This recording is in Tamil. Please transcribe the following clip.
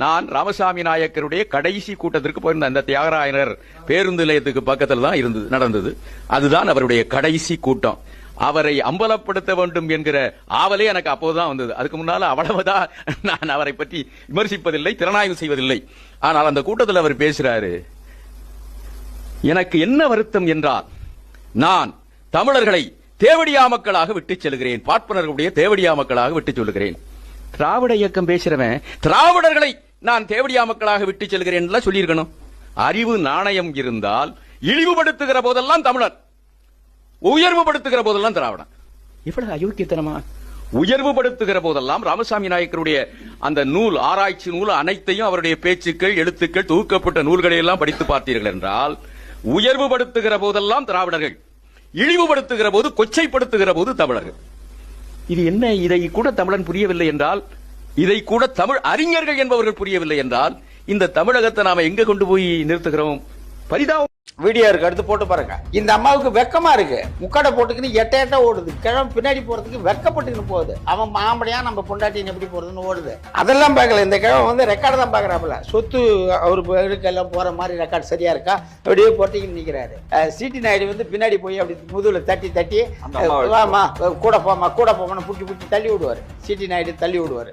நான் ராமசாமி நாயக்கருடைய கடைசி கூட்டத்திற்கு போயிருந்தேன். அந்த தியாகராயனர் பேருந்து நிலையத்துக்கு பக்கத்தில் தான் நடந்தது. அதுதான் அவருடைய கடைசி கூட்டம். அவரை அம்பலப்படுத்த வேண்டும் என்கிற ஆவலே எனக்கு அப்போதுதான் வந்தது. அதுக்கு முன்னால அவ்வளவுதான் நான் அவரை பற்றி விமர்சிப்பதில்லை, திறனாய்வு செய்வதில்லை. ஆனால் அந்த கூட்டத்தில் அவர் பேசுறாரு, எனக்கு என்ன வருத்தம் என்றால், நான் தமிழர்களை தேவடியா மக்களாக விட்டுச் செல்கிறேன், பார்ப்பனர்களுடைய தேவடியா மக்களாக விட்டுச் சொல்லுகிறேன். திராவிட இயக்கம் பேசுறவன் திராவிடர்களை நான் தேவடியா மக்களாக விட்டுச் செல்கிறேன் சொல்லியிருக்கணும். அறிவு நாணயம் இருந்தால் இழிவுபடுத்துகிற போதெல்லாம் தமிழர், உயர்வுபடுத்துகிற போதெல்லாம் திராவிடன். இவ்வளவு அயோக்கியத்தனமா? உயர்வுபடுத்துகிற போதெல்லாம் ராமசாமி நாயக்கருடைய அந்த நூல், ஆராய்ச்சி நூல் அனைத்தையும், அவருடைய பேச்சுக்கள், எழுத்துக்கள், தொகுக்கப்பட்ட நூல்களை எல்லாம் படித்து பார்த்தீர்கள் என்றால், உயர்வுபடுத்துகிற போதெல்லாம் திராவிடர்கள், இழிவுபடுத்துகிற போது, கொச்சைப்படுத்துகிற போது தமிழர்கள். இது என்ன? இதை கூட தமிழன் புரியவில்லை என்றால், இதை கூட தமிழ் அறிஞர்கள் என்பவர்கள் புரியவில்லை என்றால், இந்த தமிழகத்தை நாம எங்க கொண்டு போய் நிறுத்துகிறோம்? பரிதாபம். வீடியோ இருக்கு, அடுத்து போட்டு பாருங்க. இந்த அம்மாவுக்கு வெக்கமா இருக்கு, முக்காடை போட்டுக்கின்னு எட்ட ஓடுது. கிழமை பின்னாடி போறதுக்கு வெக்கப்பட்டுக்கின்னு போகுது. அவன் மாம்படியா நம்ம பொண்டாட்டின்னு எப்படி போறதுன்னு ஓடுது. அதெல்லாம் பார்க்கல. இந்த கிழமை வந்து ரெக்கார்டு தான் பாக்குறாப்புல. சொத்து அவரு எல்லாம் போற மாதிரி ரெக்கார்டு சரியா இருக்கா அப்படியே போட்டிக்கின்னு நிக்கிறாரு. சிடி நாயுடு வந்து பின்னாடி போய் அப்படி முதுகுல தட்டி வாமா கூட போமா கூட போமான்னு புட்டி தள்ளி விடுவாரு. சிடி நாயுடு தள்ளி விடுவாரு.